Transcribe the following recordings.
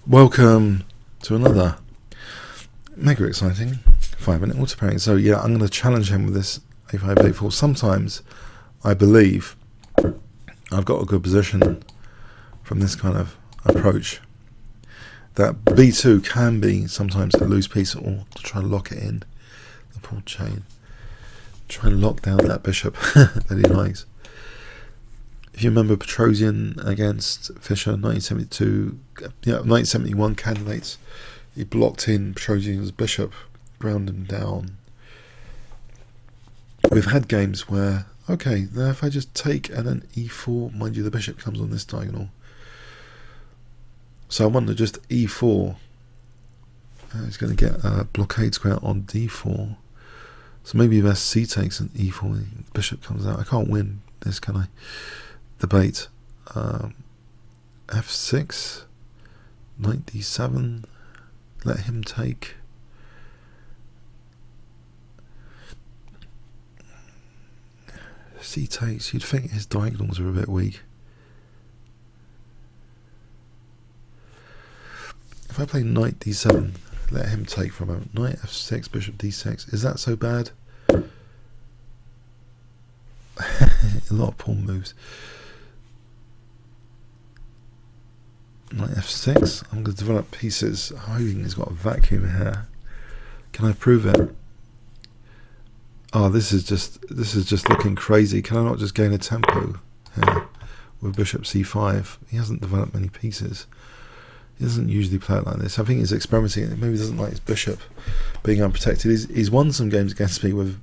Welcome to another mega exciting 5-minute auto pairing. So yeah, I'm going to challenge him with this A5 A4. Sometimes I believe I've got a good position from this kind of approach. That B2 can be sometimes a loose piece, or to try and lock it in the pawn chain. Try and lock down that bishop that he likes. If you remember Petrosian against Fischer, 1971 candidates, he blocked in Petrosian's bishop, ground him down. We've had games where, okay, now if I just take and then e4, mind you the bishop comes on this diagonal. So I want to just e4, he's going to get a blockade square on d4. So maybe best c takes and e4, bishop comes out. I can't win this, can I? Debate. f6, knight d7, let him take. C takes. You'd think his diagonals are a bit weak. If I play knight d7, let him take for a moment. Knight f6, bishop d6. Is that so bad? A lot of pawn moves. Knight f6. I'm going to develop pieces. I'm hoping he's got a vacuum here. Can I prove it? Oh, this is just looking crazy. Can I not just gain a tempo here with bishop c5? He hasn't developed many pieces. He doesn't usually play it like this. I think he's experimenting. Maybe he doesn't like his bishop being unprotected. He's won some games against me with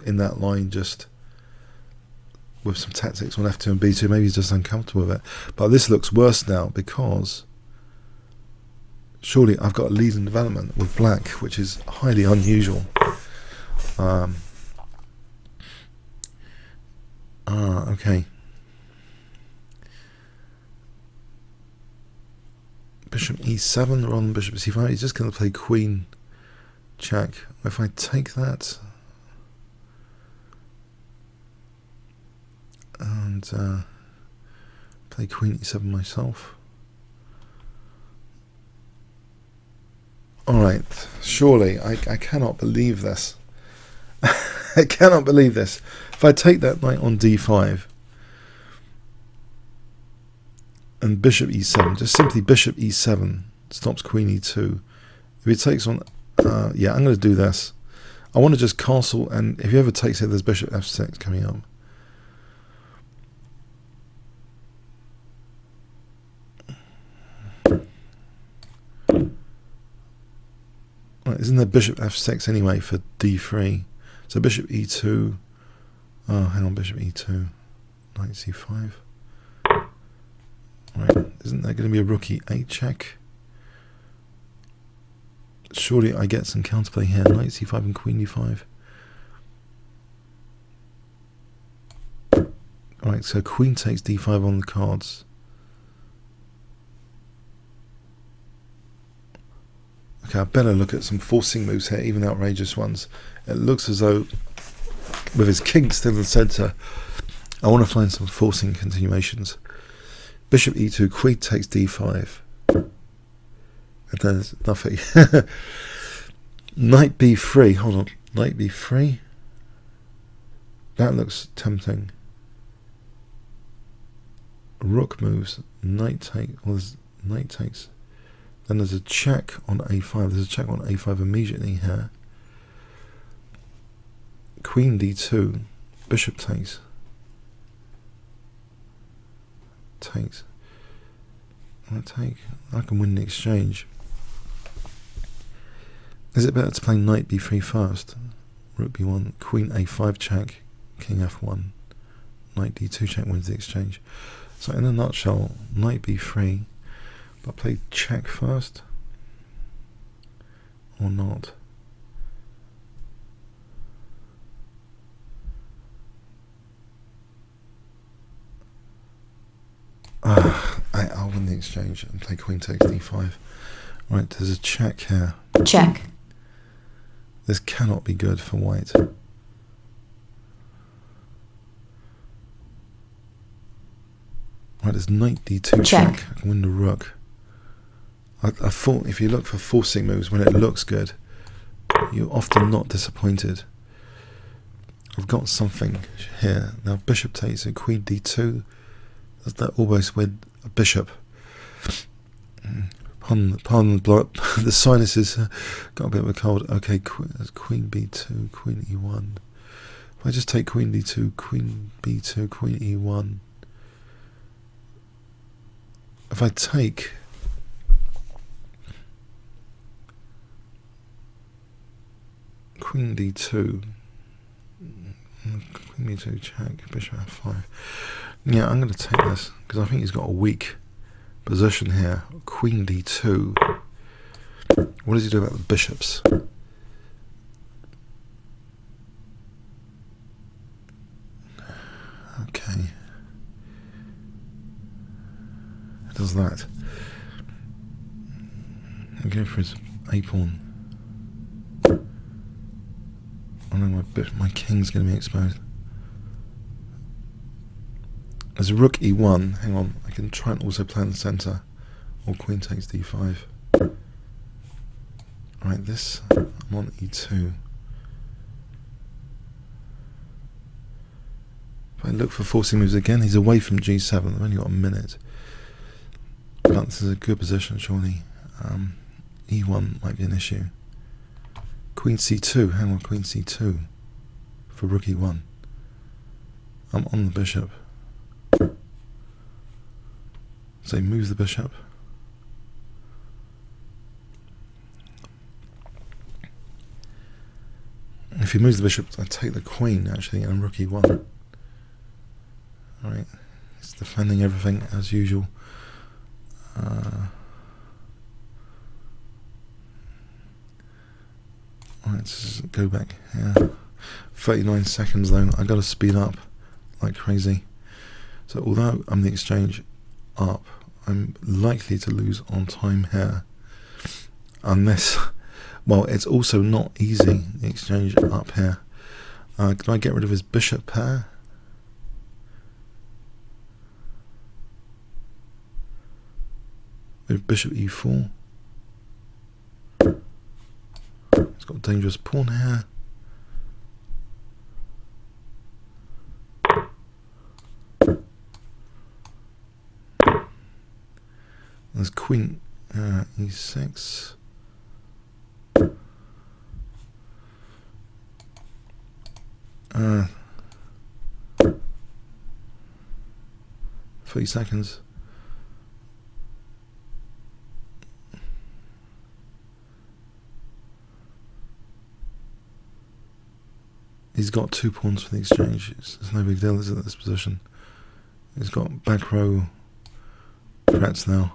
in that line, just with some tactics on f2 and b2. Maybe he's just uncomfortable with it. But this looks worse now because surely I've got a lead in development with black, which is highly unusual. Okay. Bishop e7 rather than bishop c5. He's just going to play queen check. If I take that and play queen e7 myself. Alright, surely I cannot believe this. I cannot believe this. If I take that knight on d5 and bishop e7, just simply bishop e7 stops queen e2. If he takes on, yeah, I'm going to do this. I want to just castle, and if he ever takes it, there's bishop f6 coming up. Right, isn't there bishop f6 anyway for d3? So bishop e2. Oh, hang on, bishop e2. Knight c5. Right, isn't there going to be a rook e8 check? Surely I get some counterplay here. Knight c5 and queen e5. Alright, so queen takes d5 on the cards. Okay, I better look at some forcing moves here, even outrageous ones. It looks as though, with his king still in the centre, I want to find some forcing continuations. Bishop e2, queen takes d5. And then there's nothing. Knight b3, hold on. Knight b3. That looks tempting. Rook moves. Knight take. Well, there's knight takes. Then there's a check on a5. There's a check on a5 immediately here. Queen d2. Bishop takes. Takes. I take. I can win the exchange. Is it better to play knight b3 first? Rook b1. Queen a5 check. King f1. Knight d2 check wins the exchange. So in a nutshell, knight b3. But play check first, or not? I'll win the exchange and play queen takes d5. Right, there's a check here. Check. This cannot be good for white. Right, there's knight d2 check. I can win the rook. I thought if you look for forcing moves when it looks good, you're often not disappointed. I've got something here. Now bishop takes a queen d2. Does that almost win a bishop? Pardon the sinuses got a bit of a cold. Okay, queen b2, queen e1. If I just take queen d2, queen b2, queen e1. If I take queen d2, queen b2 check, bishop f5. Yeah, I'm going to take this because I think he's got a weak position here. Queen d2. What does he do about the bishops? Okay. It does that. I'll go for his a pawn. I know my king's going to be exposed. There's a rook e1. Hang on, I can try and also play in the centre. Or queen takes d5. Right, this, I'm on e2. If I look for forcing moves again, he's away from g7. I've only got a minute. But this is a good position, surely. e1 might be an issue. Queen c2, hang on, queen c2 for rook e1. I'm on the bishop. So he moves the bishop. If he moves the bishop, I take the queen actually, and rook e1. Alright, he's defending everything as usual. Alright, let's go back here. 39 seconds though, I gotta speed up like crazy. So although I'm the exchange up, I'm likely to lose on time here. Unless, well, it's also not easy, the exchange up here. Can I get rid of his bishop pair? With bishop e4. He's got a dangerous pawn here. There's queen e6. 30 seconds. He's got 2 pawns for the exchange. It's no big deal, is it, at this position? He's got back row threats now.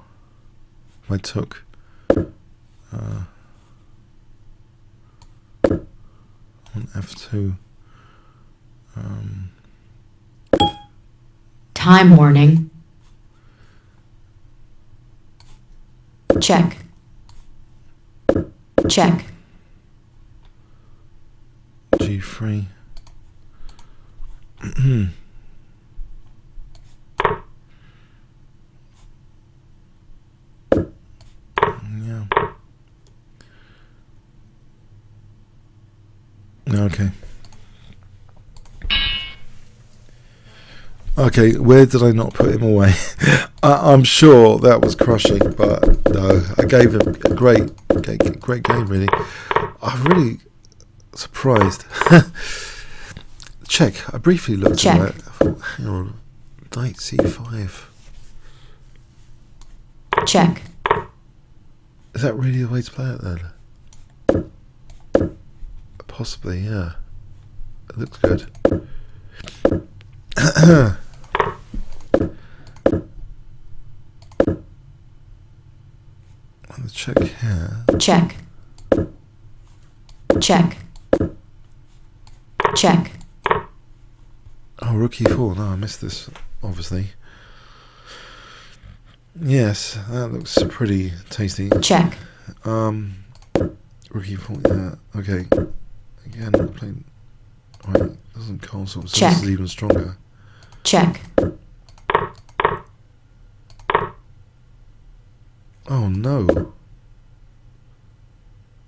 If I took on f2, time warning. Check. Check. g3. Yeah. Okay. Okay, where did I not put him away? I'm sure that was crushing, but no, I gave him a great game, really. I'm really surprised. Check. I briefly looked at it. I thought, hang on, knight c5. Check. Is that really the way to play it then? Possibly, yeah. It looks good. Let's check here. Check. Check. Check. Oh, rook e4. No, I missed this, obviously. Yes, that looks pretty tasty. Check. Rook e4, yeah. Okay. Again, playing. Right, doesn't console, so Check. this is even stronger. Check. Oh no.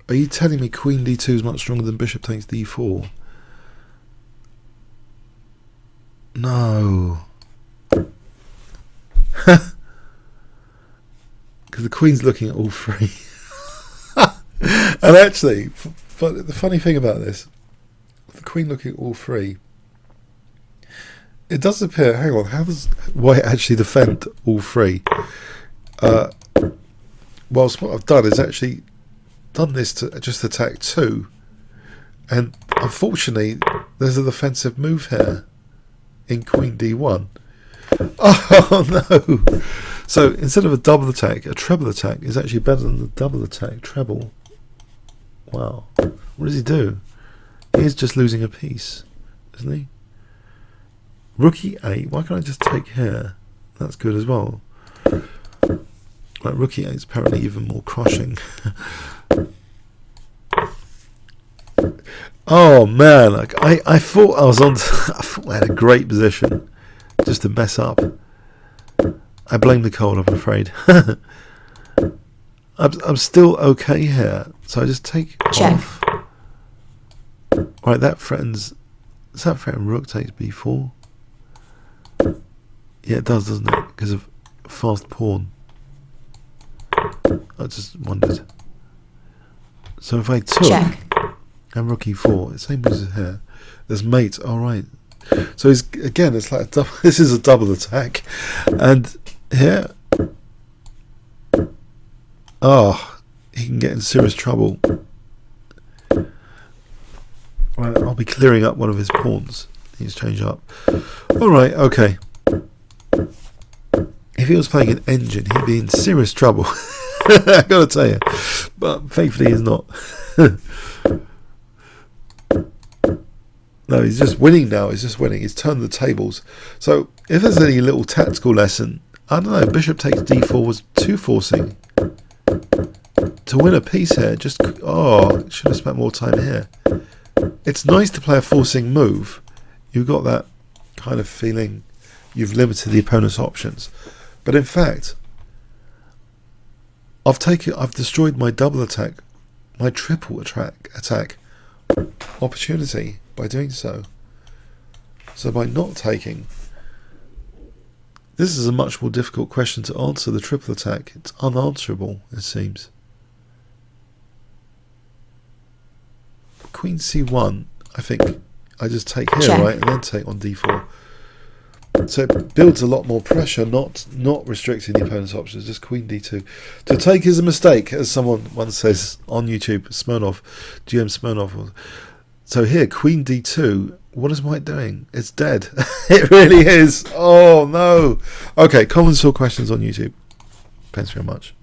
Are you telling me queen d2 is much stronger than bishop takes d4? No. Because the queen's looking at all three. And actually, the funny thing about this, the queen looking at all three, it does appear, hang on, how does white actually defend all three? Whilst what I've done is actually done this to just attack 2, and unfortunately there's a defensive move here in queen d1. Oh no! So instead of a double attack, a treble attack is actually better than the double attack treble. Wow. What does he do? He's just losing a piece, isn't he? Rook e8. Why can't I just take here? That's good as well. Like rook e8 is apparently even more crushing. Oh man, like I thought I was on. I thought I had a great position, just to mess up. I blame the cold, I'm afraid. I'm still okay here, so I just take off. Right, that threatens. Does that threaten rook takes b4? Yeah, it does, doesn't it? Because of fast pawn. I just wondered. So if I took and rook e4, the same moves as here. There's mate. All right. So again, it's like a double, this is a double attack, and here, oh, he can get in serious trouble. Right, I'll be clearing up one of his pawns. He's changed up. All right, okay. If he was playing an engine, he'd be in serious trouble. I gotta tell you, but thankfully he's not. No, he's just winning now. He's just winning. He's turned the tables. So if there's any little tactical lesson, I don't know. Bishop takes d4 was too forcing. To win a piece here, just should have spent more time here. It's nice to play a forcing move. You've got that kind of feeling you've limited the opponent's options. But in fact, I've destroyed my double attack, my triple attack opportunity by doing so. So by not taking, this is a much more difficult question to answer. The triple attack, it's unanswerable, it seems. Queen c1, I think I just take here, right, and then take on d4. So it builds a lot more pressure, not restricting the opponent's options, just queen d2. To take is a mistake, as someone once says on YouTube, Smirnov, GM Smirnov. So here, queen d2, what is white doing? It's dead. It really is. Oh no. Okay, comments or questions on YouTube. Thanks very much.